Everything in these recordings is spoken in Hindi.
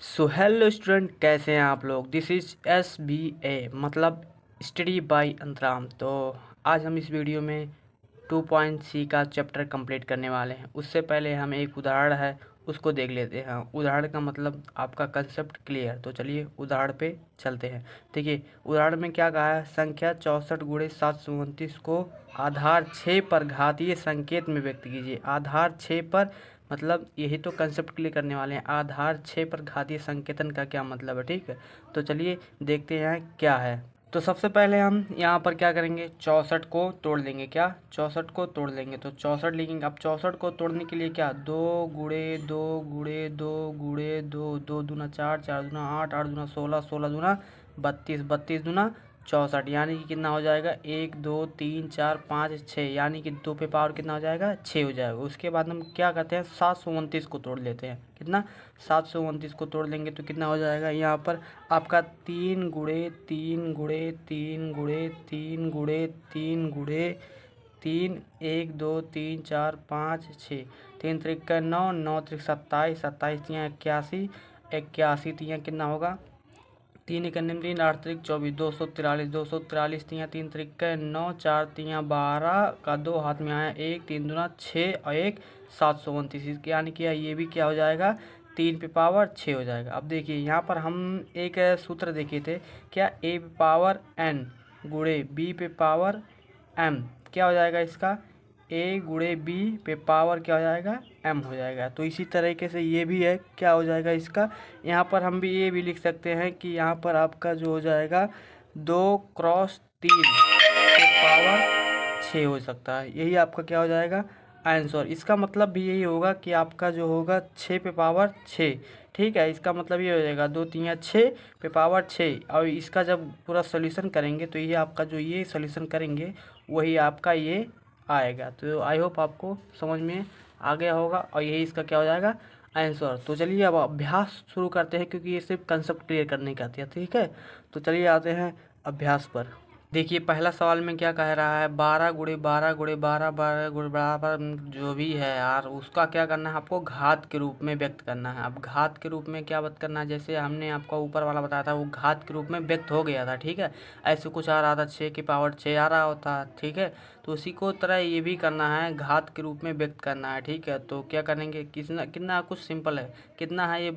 सो हेलो स्टूडेंट, कैसे हैं आप लोग। दिस इज़ SBA मतलब स्टडी बाय अंतराम। तो आज हम इस वीडियो में 2.C का चैप्टर कंप्लीट करने वाले हैं। उससे पहले हम एक उदाहरण है उसको देख लेते हैं। उदाहरण का मतलब आपका कंसेप्ट क्लियर। तो चलिए उदाहरण पे चलते हैं। देखिए उदाहरण में क्या कहा है, संख्या 64 गुणे 729 को आधार 6 पर घातीय संकेत में व्यक्त कीजिए। आधार 6 पर मतलब यही तो कंसेप्ट क्लियर करने वाले हैं। आधार 6 पर घातीय संकेतन का क्या मतलब है, ठीक है। तो चलिए देखते हैं क्या है। तो सबसे पहले हम यहाँ पर क्या करेंगे, 64 को तोड़ लेंगे। क्या 64 को तोड़ लेंगे, तो 64 लिखेंगे। अब 64 को तोड़ने के लिए क्या, 2 गुणे 2 गुणे 2 गुणे 2, 2 दूना 4, 4 दूना 8, 8 दूना 16, 16 दूना 32, 32 दूना 64, यानी कि कितना हो जाएगा, 1 2 3 4 5 6, यानी कि 2 पे पावर कितना हो जाएगा, 6 हो जाएगा। उसके बाद हम क्या करते हैं, 729 को तोड़ लेते हैं। कितना, 729 को तोड़ लेंगे तो कितना हो जाएगा, यहाँ पर आपका 3 गुणे 3 गुणे 3 गुणे 3 गुणे 3 गुणे 3, 1 2 3 4 5 6, 3 त्रिक 9, 9 त्रिक 27, 27 तियाँ 81, 81 तियाँ कितना होगा, 3 इक्यानवे 3 8 त्रिक 24, 243, 243 तियाँ 3 त्रिक 9, 4 तियाँ 12 का 2 हाथ में आया 1, 3 दूना 6 और 1 729, यानी कि ये भी क्या हो जाएगा, 3 पे पावर 6 हो जाएगा। अब देखिए यहाँ पर हम एक सूत्र देखे थे, क्या a पे पावर n गुणे b पे पावर m, क्या हो जाएगा इसका, ए गुणे बी पे पावर क्या हो जाएगा, एम हो जाएगा। तो इसी तरीके से ये भी है, क्या हो जाएगा इसका, यहाँ पर हम भी ये भी लिख सकते हैं कि यहाँ पर आपका जो हो जाएगा 2 × 3 पे पावर 6 हो सकता है। यही आपका क्या हो जाएगा आंसर। इसका मतलब भी यही होगा कि आपका जो होगा 6 पे पावर 6, ठीक है। इसका मतलब ये हो जाएगा 2 3 6 पे पावर 6। और इसका जब पूरा सोल्यूशन करेंगे तो ये आपका जो ये सोल्यूशन करेंगे वही आपका ये आएगा। तो आई होप आपको समझ में आ गया होगा और यही इसका क्या हो जाएगा आंसर। तो चलिए अब अभ्यास शुरू करते हैं, क्योंकि ये सिर्फ कंसेप्ट क्लियर करने का था, ठीक है। तो चलिए आते हैं अभ्यास पर। देखिए पहला सवाल में क्या कह रहा है, 12 गुणे 12 गुणे 12 12 गुणे बराबर जो भी है यार, उसका क्या करना है, आपको घात के रूप में व्यक्त करना है। अब घात के रूप में क्या व्यक्त करना है, जैसे हमने आपको ऊपर वाला बताया था वो घात के रूप में व्यक्त हो गया था, ठीक है। ऐसे कुछ आ रहा था 6 की पावर 6 आ रहा होता, ठीक है। तो उसी को तरह ये भी करना है, घात के रूप में व्यक्त करना है, ठीक है। तो क्या करेंगे, कितना कितना कुछ सिंपल है, कितना है ये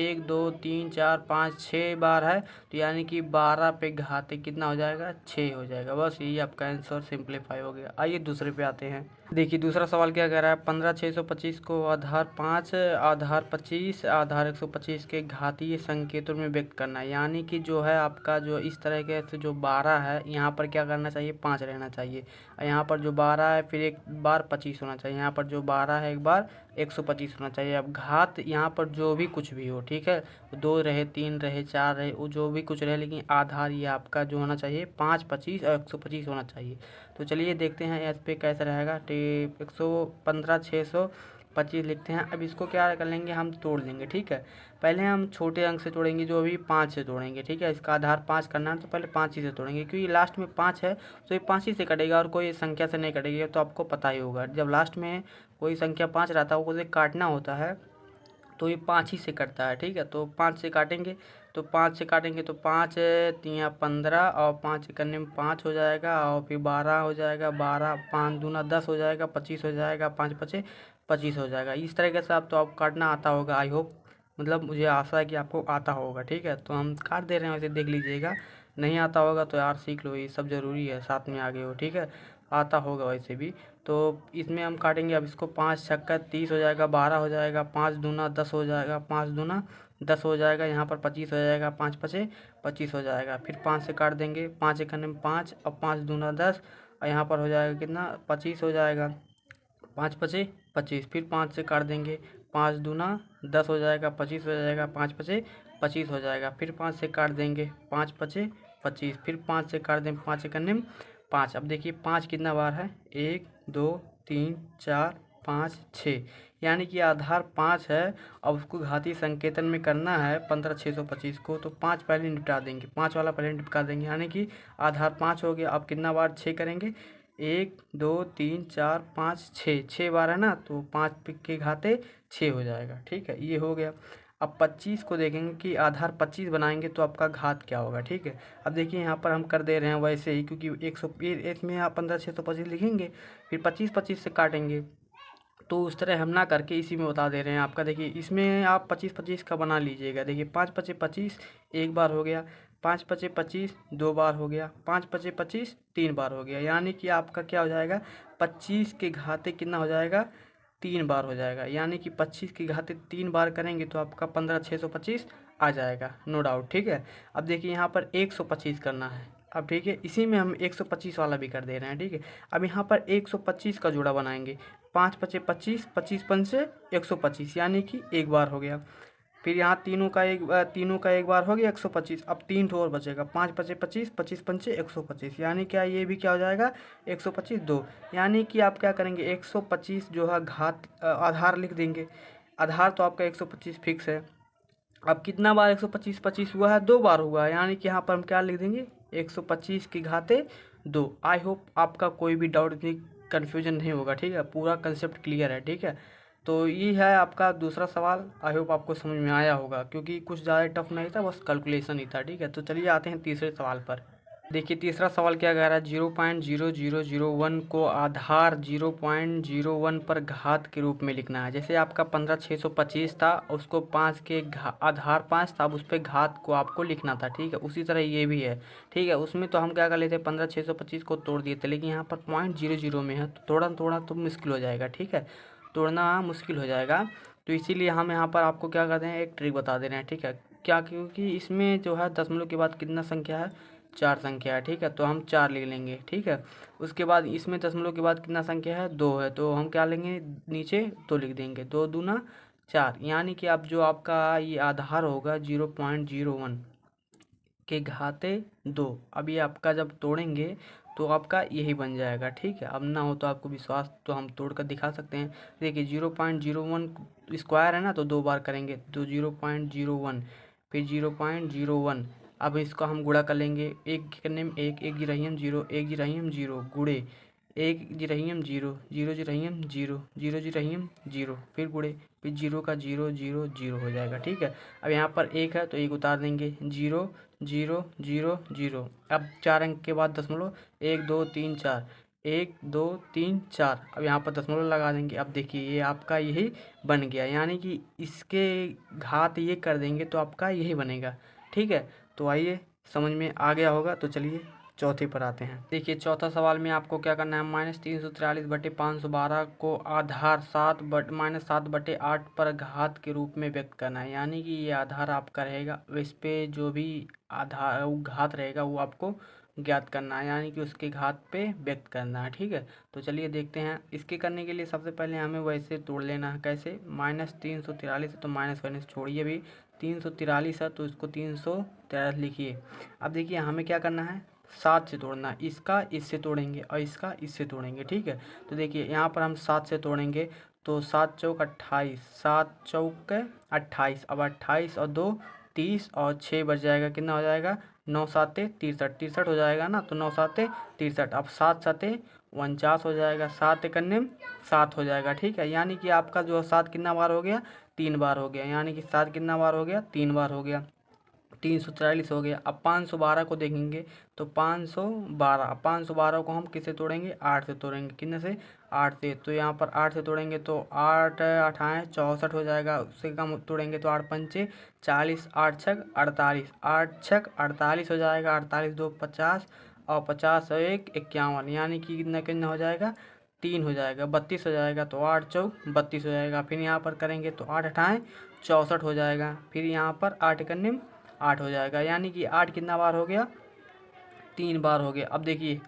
1 2 3 4 5 6 बार है, तो यानी कि 12 पे घात कितना हो जाएगा, 6 हो जाएगा। बस यही आपका आंसर सिंप्लीफाई हो गया। आइए दूसरे पे आते हैं। देखिए दूसरा सवाल क्या कह रहा है, 15 625 को आधार 5 आधार 25 आधार 125 के घातीय संकेतों में व्यक्त करना है। यानी कि जो है आपका जो इस तरह के से जो 12 है, यहाँ पर क्या करना चाहिए, 5 रहना चाहिए। यहाँ पर जो 12 है फिर एक बार 25 होना चाहिए, यहाँ पर जो 12 है एक बार 125 होना चाहिए। अब घात यहाँ पर जो भी कुछ भी हो, ठीक है, 2 रहे 3 रहे 4 रहे, वो जो भी कुछ रहे, लेकिन आधार ये आपका जो होना चाहिए 5 25 और 125 होना चाहिए। तो चलिए देखते हैं इस पे कैसा रहेगा। 115 625 लिखते हैं। अब इसको क्या कर लेंगे, हम तोड़ लेंगे, ठीक है। पहले हम छोटे अंक से तोड़ेंगे, जो अभी 5 से तोड़ेंगे, ठीक है। इसका आधार 5 करना है तो पहले 5 ही से तोड़ेंगे, क्योंकि लास्ट में 5 है तो ये 5 ही से कटेगा और कोई संख्या से नहीं कटेगी। तो आपको पता ही होगा, जब लास्ट में कोई संख्या 5 रहता है उसे काटना होता है तो ये 5 ही से कटता है, ठीक है। तो 5 से काटेंगे, तो 5 से काटेंगे तो 5 तियाँ 15 और 5 इकन्ने में 5 हो जाएगा, और फिर 12 हो जाएगा, 12 5 दूना 10 हो जाएगा, 25 हो जाएगा, 5 पचे 25 हो जाएगा। इस तरीके से आप तो आप काटना आता होगा, आई होप, मतलब मुझे आशा है कि आपको आता होगा, ठीक है। तो हम काट दे रहे हैं, वैसे देख लीजिएगा। नहीं आता होगा तो यार सीख लो, ये सब ज़रूरी है, साथ में आगे हो, ठीक है। आता होगा वैसे भी। तो इसमें हम काटेंगे। अब इसको 5 छक्का 30 हो जाएगा, 12 हो जाएगा, 5 दूना 10 हो जाएगा, 5 दूना 10 हो जाएगा, यहाँ पर 25 हो जाएगा, 5 पचे 25 हो जाएगा। फिर 5 से काट देंगे, 5 इकन्ने में 5 और 5 दूना 10, और यहाँ पर हो जाएगा कितना, 25 हो जाएगा, 5 पचे 25। फिर 5 से काट देंगे, 5 दूना 10 हो जाएगा, 25 हो जाएगा, 5 पचे 25 हो जाएगा। फिर 5 से काट देंगे, 5 पचे 25। फिर 5 से काट देंगे, 5 इकन्ने में 5। अब देखिए 5 कितना बार है, 1 2 3 4 5 6, यानी कि आधार 5 है। अब उसको घातीय संकेतन में करना है 15 625 को, तो 5 पहले निपटा देंगे, 5 वाला पहले निपटा देंगे, यानी कि आधार 5 हो गया। अब कितना बार 6 करेंगे, 1 2 3 4 5 6, 6 बार है ना, तो 5 के घाते 6 हो जाएगा, ठीक है, ये हो गया। अब 25 को देखेंगे कि आधार 25 बनाएंगे तो आपका घात क्या होगा। ठीक है, अब देखिए यहाँ पर हम कर दे रहे हैं वैसे ही, क्योंकि 100 इसमें आप 15,625 लिखेंगे, फिर 25 से काटेंगे, तो उस तरह हम ना करके इसी में बता दे रहे हैं आपका। देखिए इसमें आप 25 का बना लीजिएगा। देखिए 5 × 5 = 25 एक बार हो गया, 5 × 5 = 25 दो बार हो गया, 5 × 5 = 25 तीन बार हो गया, यानी कि आपका क्या हो जाएगा, 25 के घाते कितना हो जाएगा, 3 बार हो जाएगा। यानी कि 25 की घाते 3 बार करेंगे तो आपका 15,625 आ जाएगा, नो डाउट। ठीक है, अब देखिए यहाँ पर 125 करना है। अब ठीक है, इसी में हम 125 वाला भी कर दे रहे हैं। ठीक है, अब यहाँ पर 125 का जोड़ा बनाएंगे। 5 × 5 = 25, 25 पंचे 125, यानी कि एक बार हो गया। फिर यहाँ तीनों का एक बार हो गया 125। अब 3 ठो और बचेगा, 5 × 5 = 25, 25 पंचे 125, यानी क्या ये भी क्या हो जाएगा 125 दो। यानी कि आप क्या करेंगे, 125 जो है घात आधार लिख देंगे। आधार तो आपका 125 फिक्स है। अब कितना बार 125 25 हुआ है, दो बार हुआ है, यानी कि यहाँ पर हम क्या लिख देंगे, 125 की घाते 2। आई होप आपका कोई भी डाउट, इतनी कन्फ्यूजन नहीं होगा। ठीक है, पूरा कंसेप्ट क्लियर है। ठीक है, तो ये है आपका दूसरा सवाल। आई होप आपको समझ में आया होगा, क्योंकि कुछ ज़्यादा टफ नहीं था, बस कैलकुलेशन ही था। ठीक है, तो चलिए आते हैं तीसरे सवाल पर। देखिए तीसरा सवाल क्या कह रहा है, 0.0001 को आधार 0.01 पर घात के रूप में लिखना है। जैसे आपका 15,625 था, उसको 5 के आधार 5 था, अब उस पर घात को आपको लिखना था। ठीक है, उसी तरह ये भी है। ठीक है, उसमें तो हम क्या कर लेते, 15,625 को तोड़ दिए थे, लेकिन यहाँ पर 0.00 में है तो थोड़ा थोड़ा तो मुश्किल हो जाएगा। ठीक है, तोड़ना मुश्किल हो जाएगा, तो इसीलिए हम यहाँ पर आपको क्या करते हैं, एक ट्रिक बता दे रहे हैं। ठीक है, क्या, क्योंकि इसमें जो है दशमलव के बाद कितना संख्या है, 4 संख्या है। ठीक है, तो हम 4 लिख लेंगे। ठीक है, उसके बाद इसमें दशमलव के बाद कितना संख्या है, 2 है, तो हम क्या लेंगे, नीचे 2 लिख देंगे, 2 दूना 4। यानी कि अब जो आपका ये आधार होगा 0.01 के घाते 2, अब ये आपका जब तोड़ेंगे तो आपका यही बन जाएगा। ठीक है, अब ना हो तो आपको विश्वास तो हम तोड़ कर दिखा सकते हैं। देखिए 0.01 स्क्वायर है ना, तो 2 बार करेंगे तो 0.01, फिर 0.01। अब इसको हम गुणा कर लेंगे, एक करने में एक, एक जीरो 0, एक जीरो गुड़े एक जीरो 0, जीरो जीरो, फिर गुड़े, फिर 0 का 0 0 0 हो जाएगा। ठीक है, अब यहाँ पर एक है तो एक उतार देंगे, 0 0 0 0। अब 4 अंक के बाद दशमलव, 1 2 3 4, 1 2 3 4। अब यहाँ पर दशमलव लगा देंगे। अब देखिए ये आपका यही बन गया, यानी कि इसके घात ये कर देंगे तो आपका यही बनेगा। ठीक है, तो आइए समझ में आ गया होगा, तो चलिए चौथे पर आते हैं। देखिए चौथा सवाल में आपको क्या करना है, -343/512 को आधार 7 - 7/8 पर घात के रूप में व्यक्त करना है। यानी कि ये आधार आपका रहेगा, इस पे जो भी आधार वो घात रहेगा वो आपको ज्ञात करना है, यानी कि उसके घात पे व्यक्त करना है। ठीक है, तो चलिए देखते हैं। इसके करने के लिए सबसे पहले हमें वैसे तोड़ लेना है। कैसे, -343 है तो माइनस माइनस छोड़िए, भी 343 है तो इसको 343 लिखिए। अब देखिए हमें क्या करना है, 7 से तोड़ना, इसका इससे तोड़ेंगे और इसका इससे तोड़ेंगे। ठीक है, तो देखिए यहाँ पर हम 7 से तोड़ेंगे तो 7 चौक 28, 7 चौक 28। अब 28 और 2 30 और 6 बच जाएगा, कितना हो जाएगा, 9 7 63, 63 हो जाएगा ना, तो 9 7 63। अब 7 7 49 हो जाएगा, 7 कन्ने 7 हो जाएगा। ठीक है, यानी कि आपका जो 7 कितना बार हो गया, 3 बार हो गया, यानी कि 7 कितना बार हो गया, 3 बार हो गया, 343 हो गया। अब 512 को देखेंगे तो 512 को हम किससे तोड़ेंगे, 8 से तोड़ेंगे, कितने से, 8 से। तो यहाँ पर 8 से तोड़ेंगे तो 8 8 64 हो जाएगा, उससे कम तोड़ेंगे तो 8 पंचे 40, 8 छक 48, 8 छक 48 हो जाएगा, 48 2 50 और 50 और 1 51, यानी कि कितना कितना हो जाएगा, 3 हो जाएगा, 32 हो जाएगा, तो 8 चौक 32 हो जाएगा। फिर यहाँ पर करेंगे तो 8 8 64 हो जाएगा, फिर यहाँ पर 8 करने 8 हो जाएगा, यानी कि 8 कितना बार हो गया, 3 बार हो गया। अब देखिए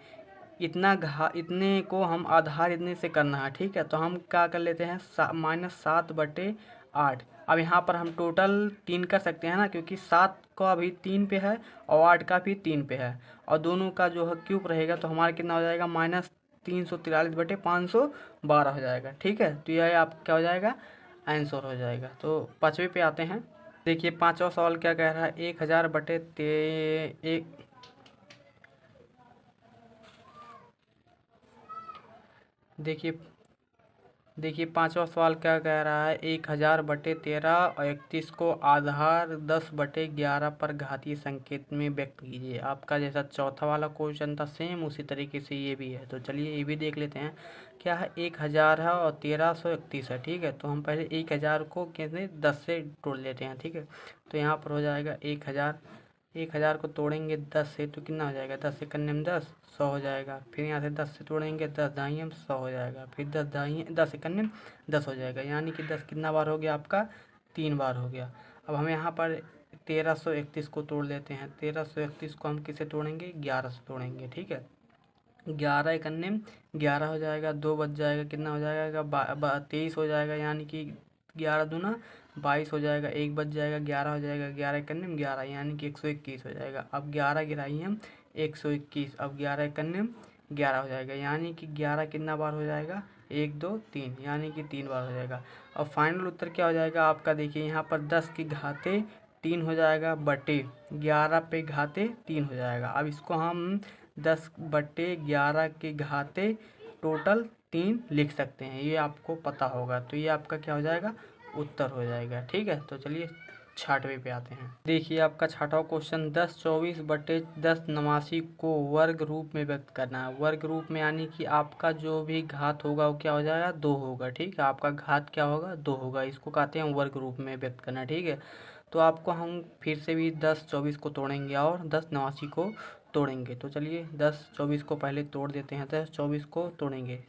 इतने को हम आधार इतने से करना है। ठीक है, तो हम क्या कर लेते हैं, -7/8। अब यहाँ पर हम टोटल 3 कर सकते हैं ना, क्योंकि 7 का अभी 3 पे है और 8 का भी 3 पे है, और दोनों का जो है क्यूब रहेगा, तो हमारा कितना हो जाएगा, -343/512 हो जाएगा। ठीक है, तो यह आप क्या हो जाएगा, आंसर हो जाएगा। तो पाँचवें पे आते हैं। देखिए पांचवा सवाल क्या कह रहा है, 1000 बटे एक, देखिए देखिए 5वां सवाल क्या कह रहा है, 1000/13 और 31 को आधार 10/11 पर घातीय संकेत में व्यक्त कीजिए। आपका जैसा चौथा वाला क्वेश्चन था सेम उसी तरीके से ये भी है। तो चलिए ये भी देख लेते हैं। क्या है, 1000 है और 1331 है, ठीक है। तो हम पहले 1000 को कहते 10 से तोड़ लेते हैं, ठीक है। तो यहाँ पर हो जाएगा 1000 को तोड़ेंगे 10 से तो कितना हो जाएगा, 10 से कन्ने में 10, 100 हो जाएगा। फिर यहाँ से 10 से तोड़ेंगे 10 दाई हम 100 हो जाएगा। फिर 10 से कन्ने में 10 हो जाएगा, यानी कि 10 कितना बार हो गया आपका, 3 बार हो गया। अब हम यहाँ पर 1331 को तोड़ लेते हैं। 1331 को हम किससे तोड़ेंगे, 11 से तोड़ेंगे, ठीक है। 11 कन्ने में 11 हो जाएगा, 2 बच जाएगा, कितना हो जाएगा 23 हो जाएगा, यानी कि 11 दूना 22 हो जाएगा, 1 बच जाएगा, 11 हो जाएगा, 11 कन्ने में 11 यानी कि 121 हो जाएगा। अब 11 गिराई हम 121, अब 11 कन्ने में 11 हो जाएगा, यानी कि 11 कितना बार हो जाएगा, 1 2 3 यानी कि 3 बार हो जाएगा। अब फाइनल उत्तर क्या हो जाएगा आपका, देखिए यहाँ पर 10 की घाते 3 हो जाएगा बटे 11 पे घाते 3 हो जाएगा। अब इसको हम 10/11 के घाते टोटल 3 लिख सकते हैं, ये आपको पता होगा। तो ये आपका क्या हो जाएगा, उत्तर हो जाएगा, ठीक है। तो चलिए 6वें पे आते हैं। देखिए आपका 6वां क्वेश्चन, 1024/10 89 को वर्ग रूप में व्यक्त करना है। वर्ग रूप में यानी कि आपका जो भी घात होगा वो क्या हो जाएगा, 2 होगा, ठीक है। आपका घात क्या होगा, 2 होगा, इसको कहते हैं वर्ग रूप में व्यक्त करना, ठीक है। तो आपको हम फिर से भी 1024 को तोड़ेंगे और 1089 को तोड़ेंगे। तो चलिए 1024 को पहले तोड़ देते हैं। 1024 को तोड़ेंगे,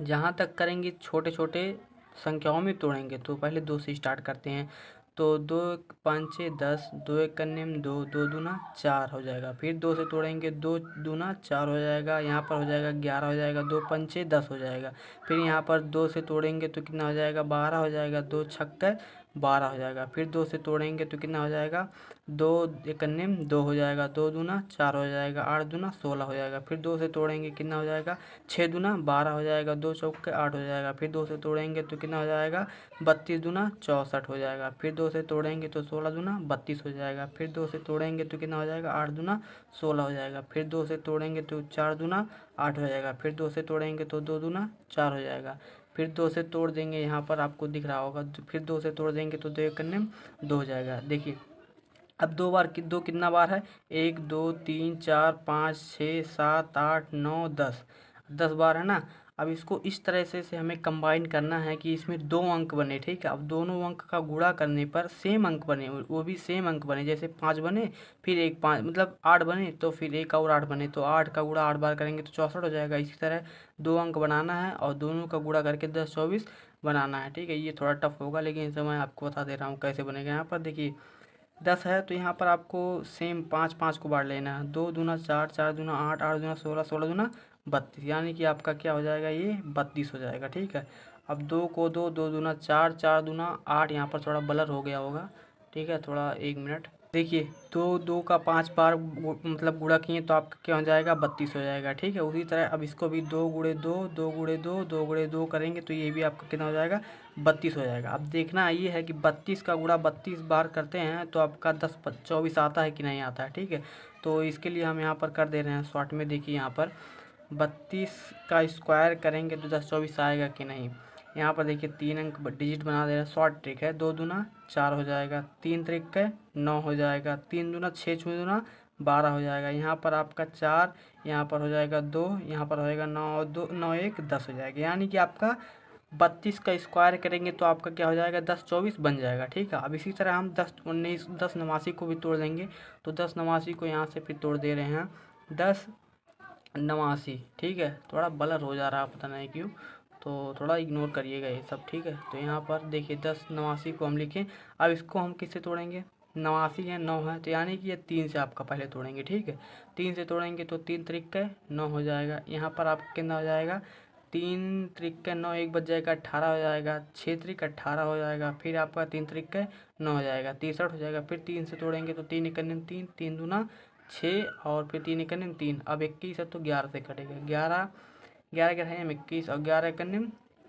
जहाँ तक करेंगे छोटे छोटे संख्याओं में तोड़ेंगे। तो पहले 2 से स्टार्ट करते हैं। तो 2 5 6 10, 2 1 कन्ने में 2, 2 दूना 4 हो जाएगा। फिर 2 से तोड़ेंगे, 2 दूना 4 हो जाएगा, यहाँ पर हो जाएगा 11 हो जाएगा, 2 पंचे 10 हो जाएगा। फिर यहाँ पर 2 से तोड़ेंगे तो कितना हो जाएगा, 12 हो जाएगा, 2 छक्के 12 हो जाएगा। फिर 2 से तोड़ेंगे तो कितना हो जाएगा, 2 कन्ने में 2 हो जाएगा, 2 दूना 4 हो जाएगा, 8 दूना 16 हो जाएगा। फिर 2 से तोड़ेंगे कितना हो जाएगा, 6 दूना 12 हो जाएगा, 2 चौके 8 हो जाएगा। फिर 2 से तोड़ेंगे तो कितना हो जाएगा, 32 दूना 64 हो जाएगा। फिर 2 से तोड़ेंगे तो 16 दूना 32 हो जाएगा। फिर 2 से तोड़ेंगे तो कितना हो जाएगा, 8 दूना 16 हो जाएगा। फिर 2 से तोड़ेंगे तो 4 दूना 8 हो जाएगा। फिर 2 से तोड़ेंगे तो 2 दूना 4 हो जाएगा। फिर 2 से तोड़ देंगे, यहाँ पर आपको दिख रहा होगा। फिर 2 से तोड़ देंगे तो 2 कन्ने में 2 हो जाएगा। देखिए अब 2 बार 2 कितना बार है, 1 2 3 4 5 6 7 8 9 10, 10 बार है ना। अब इसको इस तरह से हमें कंबाइन करना है कि इसमें 2 अंक बने, ठीक है। अब दोनों अंक का गुणा करने पर सेम अंक बने, वो भी सेम अंक बने। जैसे 5 बने फिर 1 5 मतलब 8 बने तो फिर 1 और 8 बने, तो 8 का गुणा 8 बार करेंगे तो 64 हो जाएगा। इसी तरह 2 अंक बनाना है और दोनों का गुणा करके 10 24 बनाना है, ठीक है। ये थोड़ा टफ होगा लेकिन इस समय आपको बता दे रहा हूँ कैसे बनेगा। यहाँ पर देखिए 10 है तो यहाँ पर आपको सेम 5 5 को बांट लेना है। 2 दूना 4, 4 दूना 8, 8 दूना 16, 16 दूना 32, यानी कि आपका क्या हो जाएगा, ये 32 हो जाएगा, ठीक है। अब 2 को 2, 2 दूना 4, 4 दूना 8, यहाँ पर थोड़ा ब्लर हो गया होगा, ठीक है। थोड़ा 1 मिनट देखिए, 2 2 का 5 बार मतलब गुणा किए तो आपका क्या हो जाएगा, 32 हो जाएगा, ठीक है। उसी तरह अब इसको भी 2 गुणे 2, 2 गुणे 2, 2 गुणे 2 करेंगे तो ये भी आपका कितना हो जाएगा, 32 हो जाएगा। अब देखना ये है कि 32 का गुणा 32 बार करते हैं तो आपका 10 24 आता है कि नहीं आता है, ठीक है। तो इसके लिए हम यहाँ पर कर दे रहे हैं शॉर्ट में। देखिए यहाँ पर 32 का स्क्वायर करेंगे तो 10 24 आएगा कि नहीं। यहाँ पर देखिए 3 अंक डिजिट बना दे रहे हैं, शॉर्ट ट्रिक है। 2 दूना 4 हो जाएगा, 3 त्रिक 9 हो जाएगा, 3 दूना 6, 6 दूना 12 हो जाएगा। यहाँ पर आपका 4, यहाँ पर हो जाएगा 2, यहाँ पर होएगा 9 2 9 1 10 हो जाएगा। यानी कि आपका 32 का स्क्वायर करेंगे तो आपका क्या हो जाएगा, 10 24 बन जाएगा, ठीक है। अब इसी तरह हम 10 19 10 89 को भी तोड़ देंगे। तो 10 89 को यहाँ से फिर तोड़ दे रहे हैं, 10 89, ठीक है। थोड़ा ब्लर हो जा रहा है पता नहीं क्यों, तो थोड़ा इग्नोर करिएगा ये सब, ठीक है। तो यहाँ पर देखिए 10 89 को हम लिखें। अब इसको हम किससे तोड़ेंगे, 89 है 9 है तो यानी कि ये 3 से आपका पहले तोड़ेंगे, ठीक है। 3 से तोड़ेंगे तो 3 त्रिक 9 हो जाएगा। यहाँ पर आपका कितना हो जाएगा, 3 त्रिक 9, 1 बच जाएगा 18 हो जाएगा, 6 त्रिक 18 हो जाएगा। फिर आपका 3 त्रिक 9 हो जाएगा, 63 हो जाएगा। फिर 3 से तोड़ेंगे तो 3 इक्कीस 3, 3 दूना 6 और फिर 3 इक्कीस 3। अब 21 है तो 11 से कटेगा, 11 11 के है 21 और 11 इक्कीस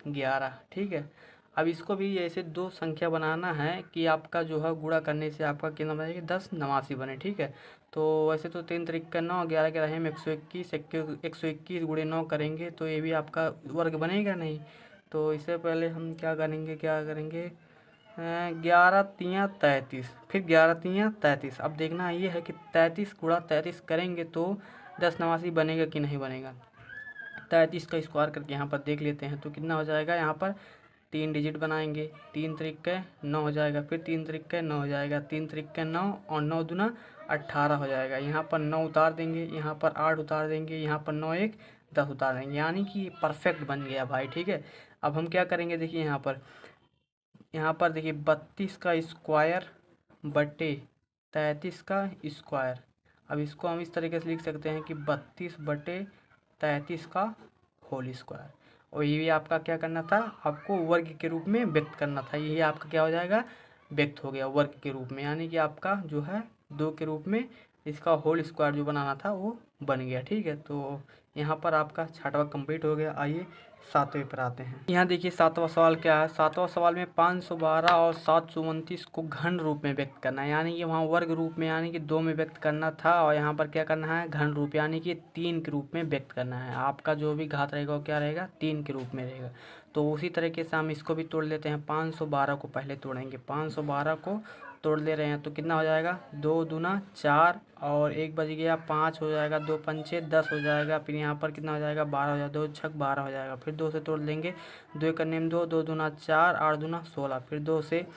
11, ठीक है। अब इसको भी ऐसे 2 संख्या बनाना है कि आपका जो है गुणा करने से आपका कितना बनेगा, 10 89 बने, ठीक है। तो वैसे तो 3 त्रिक 9, 11 के रहे में 121, 121 गुणे 9 करेंगे तो ये भी आपका वर्ग बनेगा नहीं। तो इससे पहले हम क्या करेंगे 11 तियाँ 33, फिर 11 तियाँ 33। अब देखना ये है कि 33 गुणा 33 करेंगे तो 10 नवासी बनेगा कि नहीं बनेगा। 33 का स्क्वायर करके यहाँ पर देख लेते हैं तो कितना हो जाएगा। यहाँ पर 3 डिजिट बनाएंगे, 3 त्रिक 9 हो जाएगा, फिर 3 त्रिक 9 हो जाएगा, 3 त्रिक 9 और 9 दूना 18 हो जाएगा। यहाँ पर 9 उतार देंगे, यहाँ पर 8 उतार देंगे, यहाँ पर 9 1 10 उतार देंगे, यानी कि परफेक्ट बन गया भाई। ठीक है, अब हम क्या करेंगे देखिए यहाँ पर देखिए 32 का स्क्वायर बटे 33 का स्क्वायर। अब इसको हम इस तरीके से लिख सकते हैं कि 32 बटे 33 का होल स्क्वायर। और ये आपका क्या करना था, आपको वर्ग के रूप में व्यक्त करना था। ये आपका क्या हो जाएगा, व्यक्त हो गया वर्ग के रूप में, यानी कि आपका जो है 2 के रूप में इसका होल स्क्वायर जो बनाना था वो बन गया। ठीक है, तो यहाँ पर आपका 6वां कंप्लीट हो गया। आइए 7वें पर आते हैं। यहाँ देखिए 7वां सवाल क्या है। 7वां सवाल में 512 और 729 को घन रूप में व्यक्त करना है, यानी कि वहाँ वर्ग रूप में यानी कि 2 में व्यक्त करना था, और यहाँ पर क्या करना है घन रूप यानी कि 3 के रूप में व्यक्त करना है। आपका जो भी घात रहेगा वो क्या रहेगा, 3 के रूप में रहेगा। तो उसी तरीके से हम इसको भी तोड़ लेते हैं। 512 को पहले तोड़ेंगे, 512 को तोड़ ले रहे हैं तो कितना हो जाएगा, 2 दूना 4 और 1 बच गया 5 हो जाएगा, 2 पंचे 10 हो जाएगा, फिर यहाँ पर कितना हो जाएगा 12 हो जाएगा, 2 छक 12 हो जाएगा, फिर 2 से तोड़ लेंगे, 2 करने में 2, 2 दूना 4, 8 दूना 16, फिर 2 से,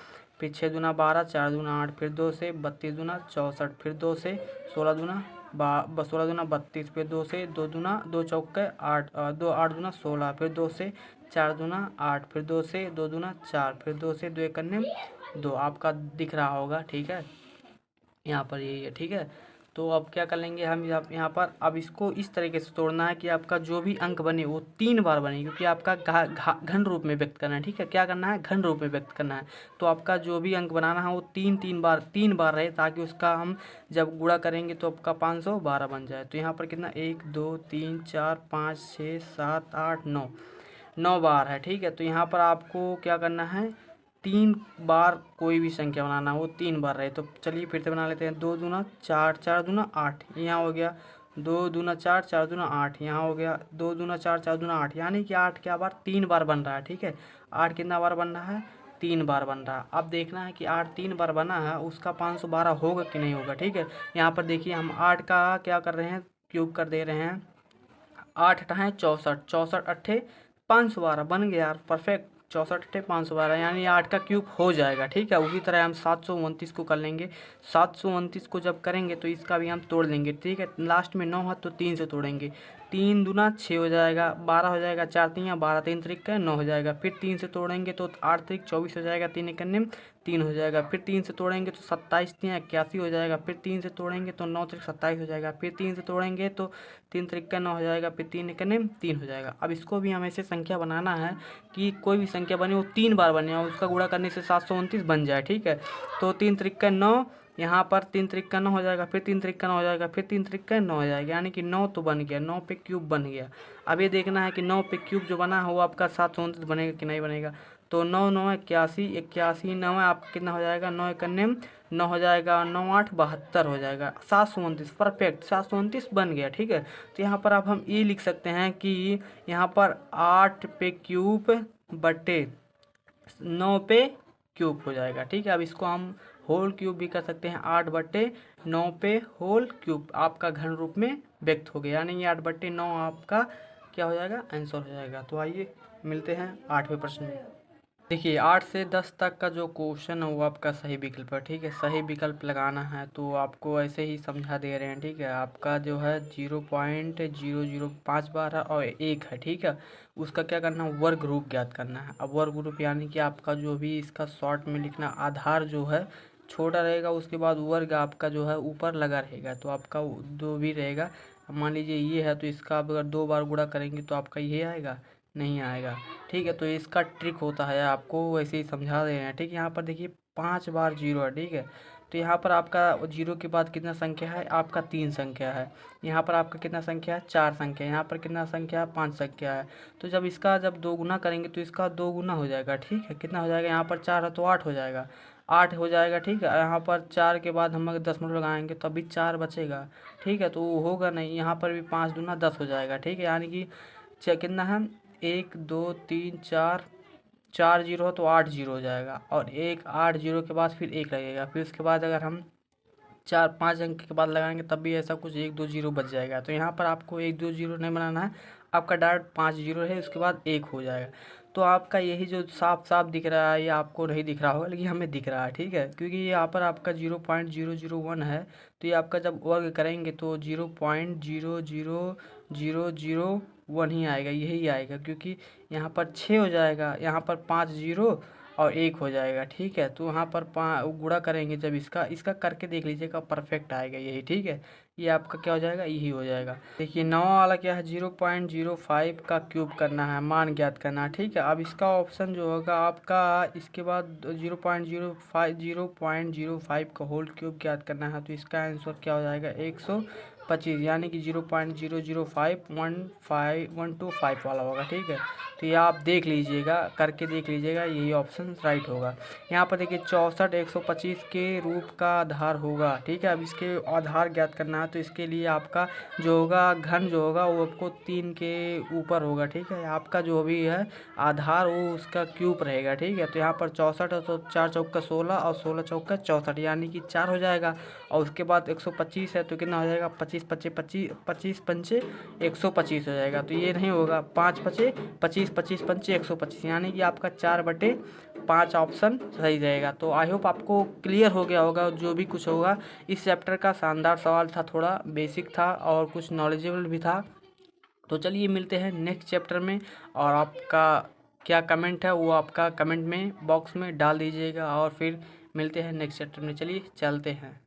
फिर 6 दूना 12, 4 दूना 8, फिर 2 से 32 दूना 64, फिर 2 से 16 दूना 32, फिर 2 से 2 दूना 2 चौके 8, 2 8 दूना 16, फिर 2 से 4 दूना 8, फिर 2 से 2 दूना 4, फिर 2 से 2 करने 2, आपका दिख रहा होगा। ठीक है, यहाँ पर यही है। ठीक है, तो अब क्या कर लेंगे हम यहाँ पर, अब इसको इस तरीके से तोड़ना है कि आपका जो भी अंक बने वो 3 बार बने, क्योंकि आपका घन रूप में व्यक्त करना है। ठीक है, क्या करना है, घन रूप में व्यक्त करना है। तो आपका जो भी अंक बनाना है वो 3 बार रहे, ताकि उसका हम जब गुणा करेंगे तो आपका 512 बन जाए। तो यहाँ पर कितना 1 2 3 4 5 6 7 8 9 बार है। ठीक है, तो यहाँ पर आपको क्या करना है, 3 बार कोई भी संख्या बनाना वो 3 बार रहे। तो चलिए फिर से बना लेते हैं। 2 दूना 4, 4 दूना 8, यहाँ हो गया 2 दूना 4, 4 दूना 8, यहाँ हो गया 2 दूना 4, 4 दूना 8, यानी कि 8 क्या बार 3 बार बन रहा है। ठीक है, 8 कितना बार बन रहा है, 3 बार बन रहा है। अब देखना है कि 8 3 बार बना है, उसका 512 होगा कि नहीं होगा। ठीक है, यहाँ पर देखिए हम 8 का क्या कर रहे हैं, क्यूब कर दे रहे हैं। 8 अठाएँ 64, 64 अट्ठे 512 बन गया यार, परफेक्ट। 64 अट्ठे 512 यानी 8 का क्यूब हो जाएगा। ठीक है, उसी तरह हम 729 को कर लेंगे। 729 को जब करेंगे तो इसका भी हम तोड़ लेंगे। ठीक है, लास्ट में 9 है तो 3 से तोड़ेंगे, 3 दूना 6 हो जाएगा, 12 हो जाएगा, 4 तियाँ 12, 3 त्रिक 9 हो जाएगा, फिर 3 से तोड़ेंगे तो 8 त्रिक 24 हो जाएगा, 3 एकन्ने 3 हो जाएगा, फिर 3 से तोड़ेंगे तो 27 तियाँ 81 हो जाएगा, फिर 3 से तोड़ेंगे तो 9 त्रिक 27 हो जाएगा, फिर 3 से तोड़ेंगे तो 3 त्रिक 9 हो जाएगा, फिर 3 एकन्ने 3 हो जाएगा। अब इसको भी हमें ऐसे संख्या बनाना है कि कोई भी संख्या बने वो 3 बार बने और उसका गुणा करने से 729 बन जाए। ठीक है, तो 3 त्रिक 9, यहाँ पर 3 त्रिक 9 हो जाएगा, फिर 3 त्रिक 9 हो जाएगा, फिर 3 त्रिक 9 हो जाएगा, यानी कि 9 तो बन गया, 9 पे क्यूब बन गया। अब ये देखना है कि 9 पे क्यूब जो बना है वो आपका 729 बनेगा कि नहीं बनेगा। तो 9 9 81, 81 9 है, आप कितना हो जाएगा, 9 एकन्ने 9 हो जाएगा, 9 8 72 हो जाएगा, 729 परफेक्ट, 729 बन गया। ठीक है, तो यहाँ पर अब हम ये लिख सकते हैं कि यहाँ पर 8 पे क्यूब बटे 9 पे क्यूब हो जाएगा। ठीक है, अब इसको हम होल क्यूब भी कर सकते हैं, 8 बटे 9 पे होल क्यूब आपका घन रूप में व्यक्त हो गया, यानी ये 8 बटे 9 आपका क्या हो जाएगा, आंसर हो जाएगा। तो आइए मिलते हैं 8वें प्रश्न में। देखिए 8 से 10 तक का जो क्वेश्चन है वो आपका सही विकल्प है। ठीक है, सही विकल्प लगाना है तो आपको ऐसे ही समझा दे रहे हैं। ठीक है, आपका जो है 0.005 बार है और 1 है। ठीक है, उसका क्या करना है, वर्ग रूप ज्ञात करना है। अब वर्ग रूप यानी कि आपका जो भी इसका शॉर्ट में लिखना, आधार जो है छोटा रहेगा, उसके बाद वर्ग आपका जो है ऊपर लगा रहेगा, तो आपका जो भी रहेगा, मान लीजिए ये है तो इसका आप अगर 2 बार गुणा करेंगे तो आपका ये आएगा, नहीं आएगा। ठीक है, तो इसका ट्रिक होता है, आपको वैसे ही समझा दे रहे हैं। ठीक है, यहाँ पर देखिए 5 बार 0 है। ठीक है, तो यहाँ पर आपका 0 के बाद कितना संख्या है, आपका 3 संख्या है। यहाँ पर आपका कितना संख्या है, 4 संख्या है। यहाँ पर कितना संख्या है, 5 संख्या है। तो जब इसका जब 2 गुना करेंगे तो इसका 2 गुना हो जाएगा। ठीक है, कितना हो जाएगा, यहाँ पर 4 है तो 8 हो जाएगा, 8 हो जाएगा। ठीक है, यहाँ पर 4 के बाद हम अगर 10 मिनट लगाएंगे तो अभी 4 बचेगा। ठीक है, तो वो होगा नहीं, यहाँ पर भी 5 दूना 10 हो जाएगा। ठीक है, यानी कि कितना है, 1 2 3 4 4 जीरो हो तो 8 जीरो हो जाएगा, और 8 जीरो के बाद फिर 1 लगेगा। फिर उसके बाद अगर हम 4 5 अंक के बाद लगाएंगे तब भी ऐसा कुछ 1 2 जीरो बच जाएगा। तो यहाँ पर आपको 1 2 जीरो नहीं बनाना है, आपका डायरेक्ट 5 जीरो है, उसके बाद 1 हो जाएगा। तो आपका यही जो साफ साफ दिख रहा है, ये आपको नहीं दिख रहा होगा लेकिन हमें दिख रहा है, ठीक है, क्योंकि यहाँ पर आपका 0.001 है। तो ये आपका जब वर्ग करेंगे तो 0.00001 ही आएगा, यही आएगा, क्योंकि यहाँ पर 6 हो जाएगा, यहाँ पर 5 जीरो और 1 हो जाएगा, ठीक है। तो वहाँ पर गुणा करेंगे जब इसका इसका करके देख लीजिएगा, परफेक्ट आएगा यही, ठीक है। ये आपका क्या हो जाएगा, यही हो जाएगा। देखिए 9 वाला क्या है, 0.05 का क्यूब करना है, मान ज्ञात करना है, ठीक है। अब इसका ऑप्शन जो होगा आपका, इसके बाद 0.05 का होल क्यूब ज्ञात करना है। तो इसका आंसर क्या हो जाएगा, 125, यानी कि 0.00515 वाला होगा, ठीक है। तो ये आप देख लीजिएगा, करके देख लीजिएगा, यही ऑप्शन राइट होगा। यहाँ पर देखिए 64 125 के रूप का आधार होगा, ठीक है। अब इसके आधार ज्ञात करना है, तो इसके लिए आपका जो होगा घन जो होगा वो आपको 3 के ऊपर होगा, ठीक है। आपका जो भी है आधार वो उसका क्यूब रहेगा, ठीक है। तो यहाँ पर 64 है तो 4 चौका 16 और 16 चौका 64, यानी कि 4 हो जाएगा। और उसके बाद 125 है तो कितना हो जाएगा, 25 25 25 25 पंचे 125 हो जाएगा। तो ये नहीं होगा, 5 पचे 25 25 पंचे 125, यानी कि आपका 4/5 ऑप्शन सही रहेगा। तो आई होप आपको क्लियर हो गया होगा जो भी कुछ होगा। इस चैप्टर का शानदार सवाल था, थोड़ा बेसिक था और कुछ नॉलेजेबल भी था। तो चलिए मिलते हैं नेक्स्ट चैप्टर में, और आपका क्या कमेंट है वो आपका कमेंट में बॉक्स में डाल दीजिएगा, और फिर मिलते हैं नेक्स्ट चैप्टर में। चलिए चलते हैं।